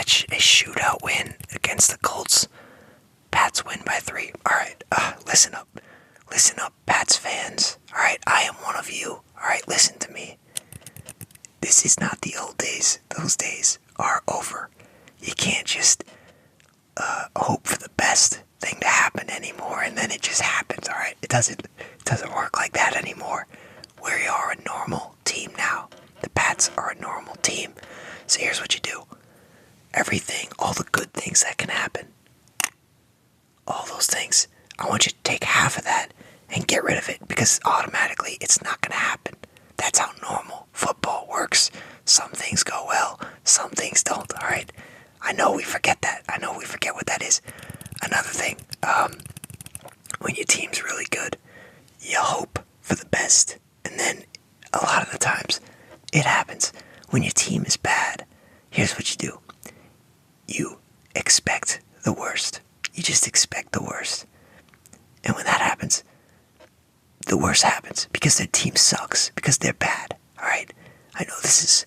catch a shootout win against the Colts. Pats win by 3. Alright, listen up. Listen up, Pats fans. Alright, I am one of you. Alright, listen to me. This is not the old days. Those days are over. You can't just hope for the best thing to happen anymore and then it just happens, alright? It doesn't work like that anymore. We are a normal team now. The Pats are a normal team. So here's what you do. Everything, all the good things that can happen, all those things, I want you to take half of that and get rid of it because automatically it's not going to happen. That's how normal football works. Some things go well, some things don't, alright? I know we forget that. I know we forget what that is. Another thing, when your team's really good, you hope for the best. And then a lot of the times, it happens. When your team is bad, here's what you do. You expect the worst. You just expect the worst. And when that happens, the worst happens because their team sucks, because they're bad, alright? I know this is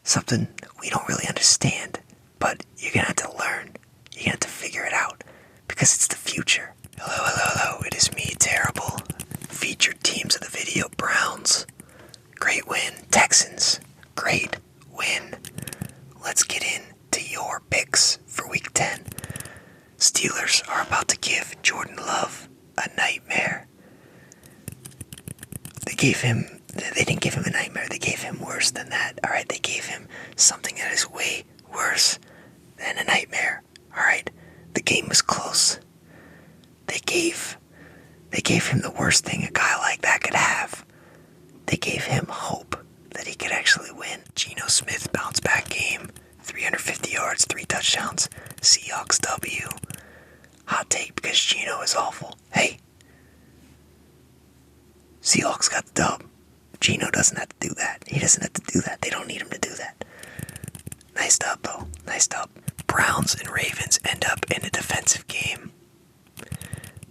something we don't really understand, but you're gonna have to learn. You're gonna have to figure it out, because it's the future. Hello, it is me, Terrible. Featured teams of the video, Browns. Great win. Texans. Great win. Let's get into your picks for Week 10. Steelers are about to give Jordan Love a nightmare. They didn't give him a nightmare, they gave him worse than that, alright? They gave him something that is way worse than a nightmare, alright? The game was close. They gave him the worst thing a guy like that could have. They gave him hope that he could actually win. Geno Smith bounce back game, 350 yards, 3 touchdowns, Seahawks W. Hot take because Geno is awful. Hey, Seahawks got the dub. Geno doesn't have to do that. He doesn't have to do that. They don't need him to do that. Nice dub, though. Nice dub. Browns and Ravens end up in a defensive game.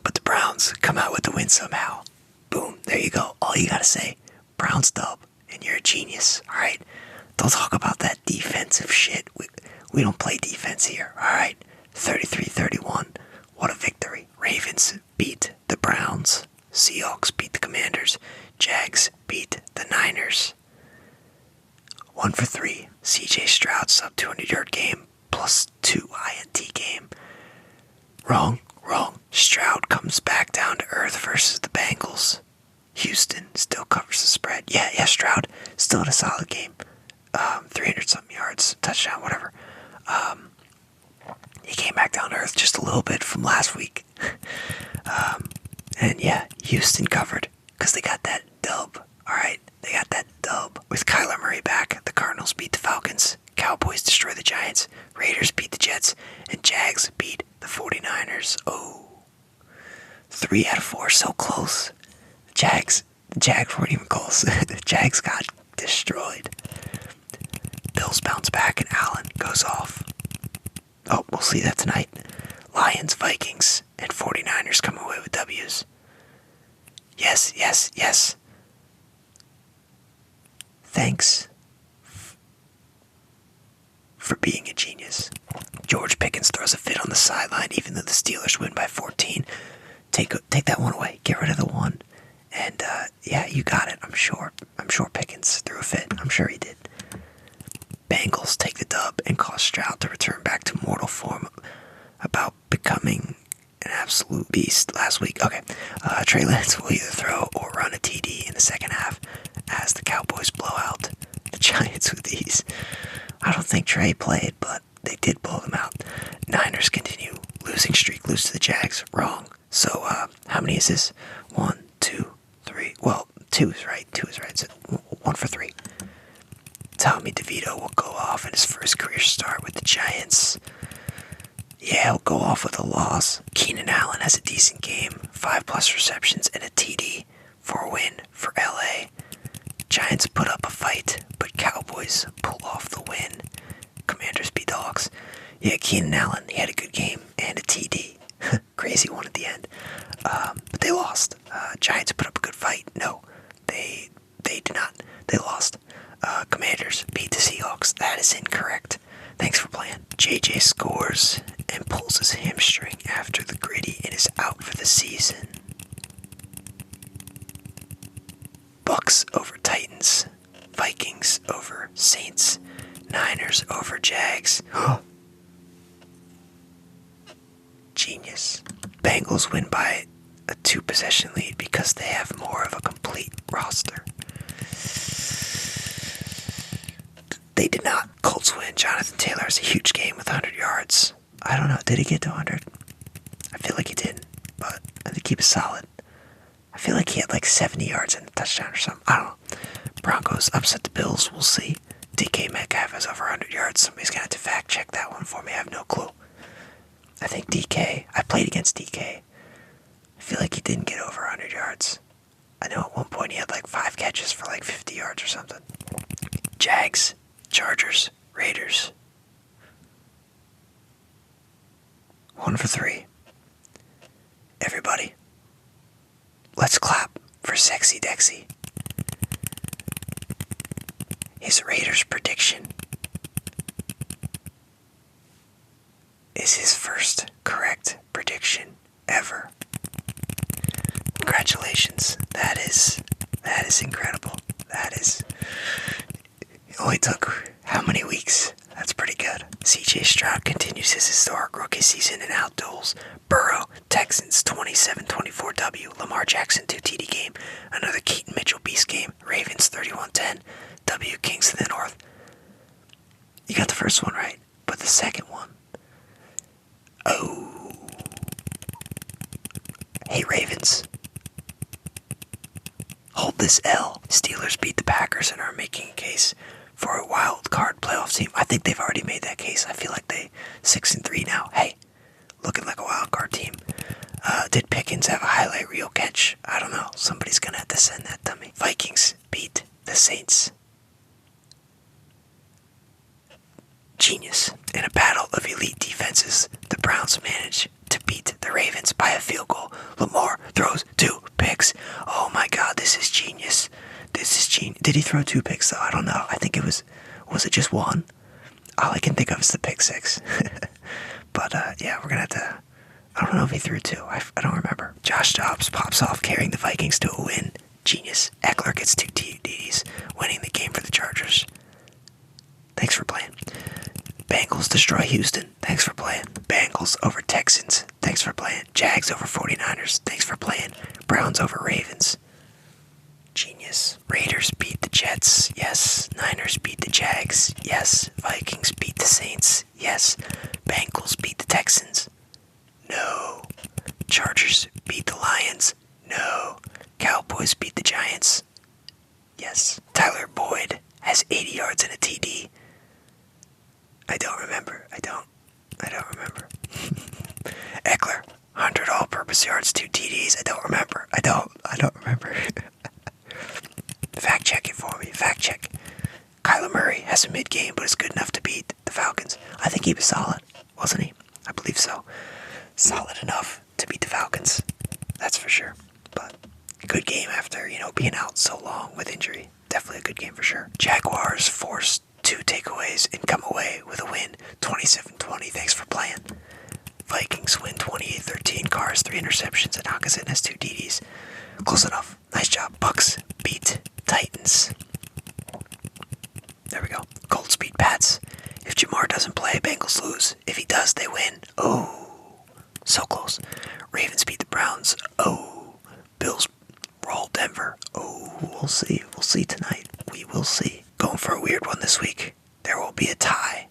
But the Browns come out with the win somehow. Boom. There you go. All you gotta say. Browns dub. And you're a genius. Alright? Don't talk about that defensive shit. We don't play defense here. Alright? 33-31. What a victory. Ravens beat the Browns. Seahawks beat the Commanders. Jags beat the Niners. 1 for 3. CJ Stroud sub 200-yard game plus 2 INT game. Wrong. Stroud comes back down to earth versus the Bengals. Houston still covers the spread. Yeah, Stroud still had a solid game. 300-something yards, touchdown, whatever. He came back down to earth just a little bit from last week. And yeah, Houston covered because they got that dub. Alright, they got that dub. With Kyler Murray back, the Cardinals beat the Falcons. Cowboys destroy the Giants. Raiders beat the Jets. And Jags beat the 49ers. Oh. 3 out of 4, so close. The Jags weren't even close. The Jags got destroyed. Bills bounce back and Allen goes off. Oh, we'll see that tonight. Lions, Vikings, and 49ers come away with W's. Yes. Thanks for being a genius. George Pickens throws a fit on the sideline even though the Steelers win by 14. Take that one away. Get rid of the one. And, yeah, you got it, I'm sure. I'm sure Pickens threw a fit. I'm sure he did. Bengals take the dub and cause Stroud to return back to mortal form about becoming an absolute beast last week. Okay, Trey Lance will either throw or run a TD in the second half as the Cowboys blow out the Giants with ease. I don't think Trey played, but they did blow them out. Niners continue losing streak, lose to the Jags. Wrong. So, how many is this? 1, 2, 3. Well, 2 is right. So 1 for 3. Tommy DeVito will go off in his first career start with the Giants. Yeah, he'll go off with a loss. Keenan Allen has a decent game. 5+ receptions and a TD for a win for LA. Giants put up a fight, but Cowboys pull off the win. Commanders beat the Hawks. Yeah, Keenan Allen, he had a good game and a TD. Crazy one at the end. But they lost. Giants put up a good fight. No, they did not. They lost. Commanders beat the Seahawks. That is incorrect. Thanks for playing. JJ scores and pulls his hamstring after the gritty and is out for the season. Bucks over Titans. Vikings over Saints. Niners over Jags. Genius. Bengals win by a 2-possession lead because they have more of a complete roster. They did not. Colts win. Jonathan Taylor has a huge game with 100 yards. I don't know. Did he get to 100? I feel like he didn't, but I think he was solid. I feel like he had like 70 yards and a touchdown or something. I don't know. Broncos upset the Bills. We'll see. DK Metcalf has over 100 yards. Somebody's going to have to fact check that one for me. I have no clue. I think DK. I played against DK. I feel like he didn't get over 100 yards. I know at one point he had like 5 catches for like 50 yards or something. Jags, Chargers, Raiders. 1 for 3. Everybody, let's clap for Sexy Dexy. His Raiders prediction is his first correct prediction ever. Congratulations. That is incredible. It only took how many weeks? That's pretty good. CJ Stroud continues his historic rookie season and outduels Burrow. Texans 27-24 W. Lamar Jackson 2 TD game. Another Keaton Mitchell Beast game. Ravens 31-10 W. Kings of the North. You got the first one right, but the second one. Oh. Hey Ravens. Hold this L. Steelers beat the Packers and are making a case for a wild card playoff team. I think they've already made that case. I feel like they 6-3 now. Hey, looking like a wild card team. Did Pickens have a highlight reel catch? I don't know. Somebody's gonna have to send that to me. Vikings beat the Saints. Genius. In a battle of elite defenses, the Browns managed to beat the Ravens by a field goal. Lamar throws 2 picks. Oh my god, this is genius. This is genius. Did he throw 2 picks though? I don't know. I think it was it just 1? All I can think of is the pick 6. But yeah, we're gonna have to, I don't know if he threw 2. I don't remember. Josh Dobbs pops off carrying the Vikings to a win. Genius. Eckler gets 2 TDs, winning the game for the Chargers. Thanks for playing. Bengals destroy Houston. Thanks for playing. Bengals over Texans. Thanks for playing. Jags over 49ers. Thanks for playing. Browns over Ravens. Genius. Raiders beat the Jets. Yes. Niners beat the Jags. Yes. Vikings beat the Saints. Yes. Bengals beat the Texans. No. Chargers beat the Lions. No. Cowboys beat the Giants. Yes. Tyler Boyd has 80 yards and a TD. I don't remember. I don't remember. Eckler, 100 all-purpose yards, 2 TDs. I don't remember. I don't remember. Fact check it for me. Fact check. Kyler Murray has a mid-game, but is good enough to beat the Falcons. I think he was solid, wasn't he? I believe so. Solid enough to beat the Falcons. That's for sure. But good game after, being out so long with injury. Definitely a good game for sure. Jaguars forced 2 takeaways and come away with a win, 27-20. Thanks for playing. Vikings win 28-13. Carrs 3 interceptions and Hawkinson has 2 DDs. Close enough. Nice job. Bucks beat Titans. There we go. Colts beat Pats. If Jamar doesn't play, Bengals lose. If he does, they win. Oh, so close. Ravens beat the Browns. Oh, Bills roll Denver. Oh, we'll see. We'll see tonight. We will see. Going for a weird one this week. There will be a tie.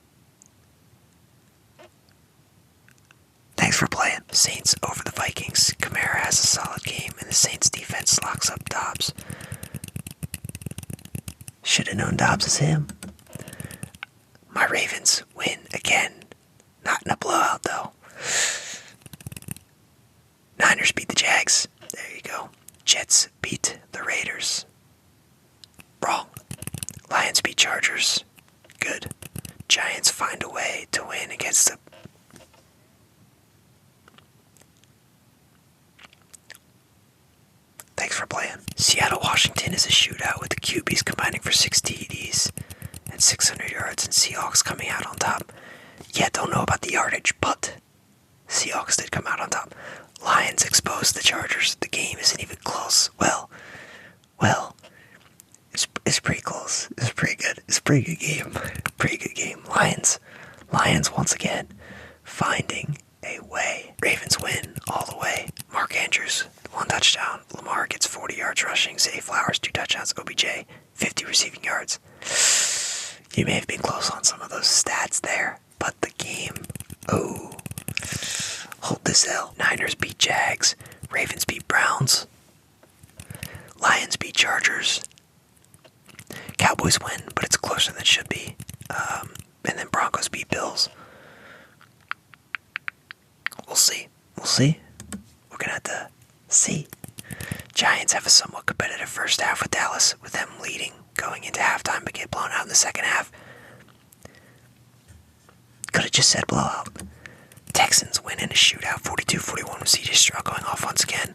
Thanks for playing. Saints over the Vikings. Kamara has a solid game, and the Saints defense locks up Dobbs. Should have known Dobbs is him. My Ravens win again. Not in a blowout, though. Niners beat the Jags. There you go. Jets beat the Raiders. Wrong. Lions beat Chargers. Good. Giants find a way to win against the... Thanks for playing. Seattle-Washington is a shootout with the QBs combining for 6 TDs and 600 yards and Seahawks coming out on top. Yeah, don't know about the yardage, but Seahawks did come out on top. Lions exposed the Chargers. The game isn't even close. Well, it's pretty close. It's pretty good. It's a pretty good game. Pretty good game. Lions once again finding a way. Ravens win all the way. Mark Andrews, 1 touchdown. Lamar gets 40 yards rushing. Zay Flowers, 2 touchdowns. OBJ, 50 receiving yards. You may have been close on some of those stats there, but the game, hold this L. Niners beat Jags. Ravens beat Browns. Lions beat Chargers. Cowboys win, but it's closer than it should be. And then Broncos beat Bills. We'll see. We're gonna have to see. Giants have a somewhat competitive first half with Dallas, with them leading going into halftime, but get blown out in the second half. Could have just said blowout. Texans win in a shootout, 42-41, with CJ Stroud going off once again.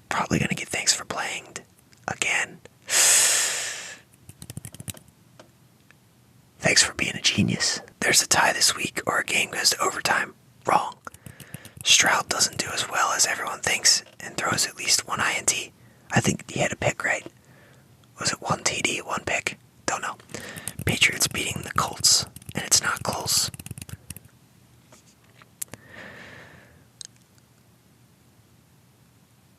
Probably gonna get thanks for playing again. Thanks for being a genius. There's a tie this week, or a game goes to overtime. Wrong. Stroud doesn't do as well as everyone thinks, and throws at least 1 INT. I think he had a pick, right? Was it 1 TD, 1 pick? Don't know. Patriots beating the Colts, and it's not close.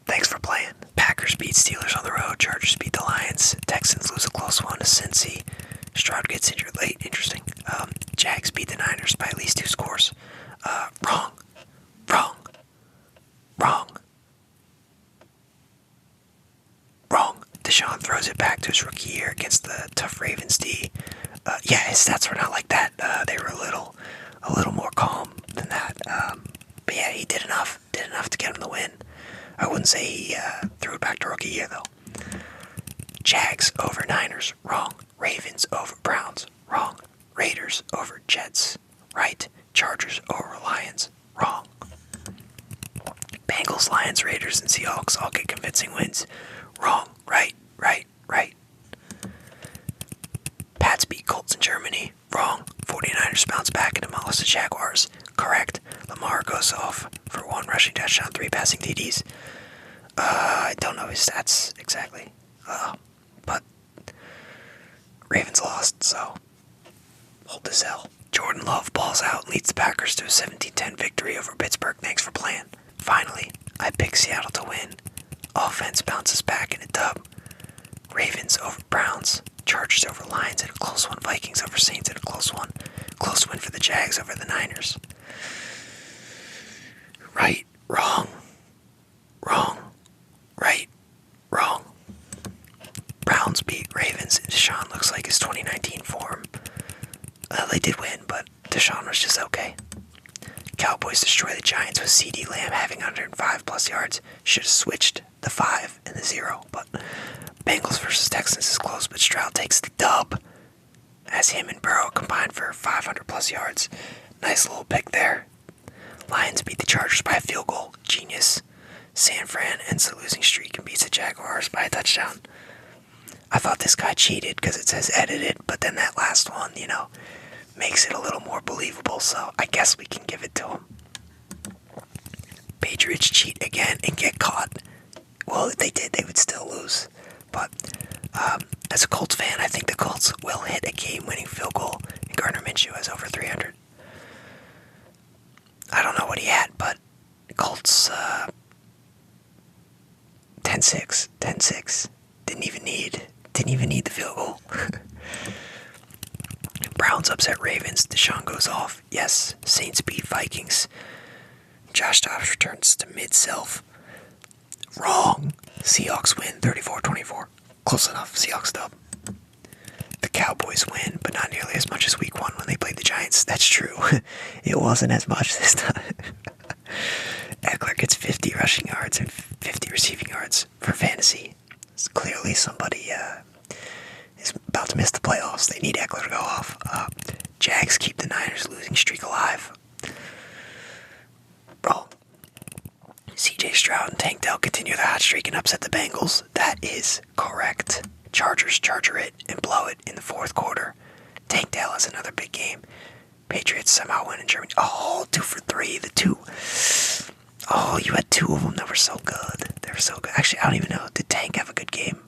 Thanks for playing. Packers beat Steelers on the road. Chargers beat the Lions. Texans lose a close one to Cincy. Stroud gets injured late. Interesting. Jags beat the Niners by at least 2 scores. Wrong. Deshaun throws it back to his rookie year against the tough Ravens D. Yeah, his stats were not like that. They were a little more calm than that. But yeah, he did enough to get him the win. I wouldn't say he threw it back to rookie year though. Jags over Niners, wrong. Ravens over Browns, wrong. Raiders over Jets, right. Chargers over Lions, wrong. Bengals, Lions, Raiders, and Seahawks all get convincing wins, wrong. Right. Pats beat Colts in Germany, wrong. 49ers bounce back and demolish the Jaguars, correct. Lamar goes off for 1 rushing touchdown, 3 passing TDs. I don't know his stats exactly, but Ravens lost, so hold this L. Jordan Love balls out and leads the Packers to a 17-10 victory over Pittsburgh. Thanks for playing. Finally, I picked Seattle to win. Offense bounces back in a dub. Ravens over Browns. Chargers over Lions in a close one. Vikings over Saints in a close one. Close win for the Jags over the Niners. Right, wrong. Right, wrong. Browns beat Ravens, and Deshaun looks like his 2019 form. They did win, but Deshaun was just okay. Cowboys destroy the Giants with CeeDee Lamb having 105 plus yards. Should have switched the 5 and the 0, but Bengals versus Texans is close, but Stroud takes the dub as him and Burrow combined for 500 plus yards. Nice little pick there. Lions beat the Chargers by a field goal. Genius. San Fran ends the losing streak and beats the Jaguars by a touchdown. I thought this guy cheated because it says edited, but then that last one, makes it a little more believable, so I guess we can give it to him. Patriots cheat again and get caught. Well, if they did, they would still lose. But as a Colts fan, I think the Colts will hit a game-winning field goal, and Gardner Minshew has over 300. I don't know what he had, but Colts 10-6. Didn't even need the field goal. Browns upset Ravens. Deshaun goes off. Yes. Saints beat Vikings. Josh Dobbs returns to mid-self. Wrong. Seahawks win 34-24. Close enough. Seahawks dub. The Cowboys win, but not nearly as much as week 1 when they played the Giants. That's true. It wasn't as much this time. Eckler gets 50 rushing yards and 50 receiving yards for fantasy. It's clearly somebody is about to miss the playoffs. They need Eckler to go off. Jags keep the Niners losing streak alive. Bro, CJ Stroud and Tank Dell continue their hot streak and upset the Bengals. That is correct. Chargers charger it and blow it in the fourth quarter. Tank Dell has was another big game. Patriots somehow win in Germany. Oh, 2 for 3. The two. Oh, you had two of them that were so good. They were so good. Actually, I don't even know. Did Tank have a good game?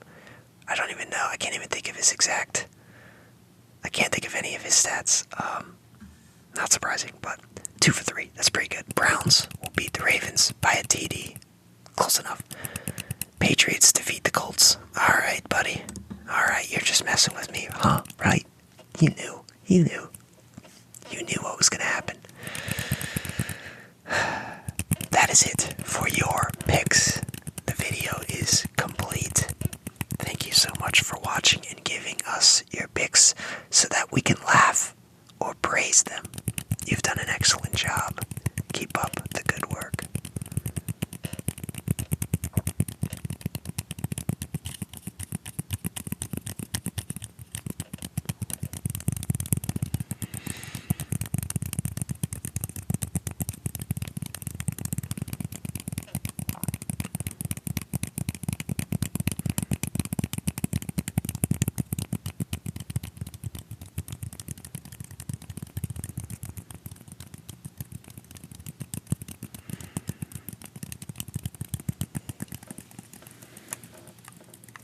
I don't even know. I can't even think of his exact. I can't think of any of his stats. Not surprising, but 2 for 3. That's pretty good. Browns will beat the Ravens by a TD. Close enough. Patriots defeat the Colts. Alright, buddy. Alright, you're just messing with me, huh? Right? You knew. You knew. You knew what was going to happen. That is it for your picks. The video is complete. Thank you so much for watching and giving us your picks so that we can laugh or praise them. You've done an excellent job. Keep up the good work.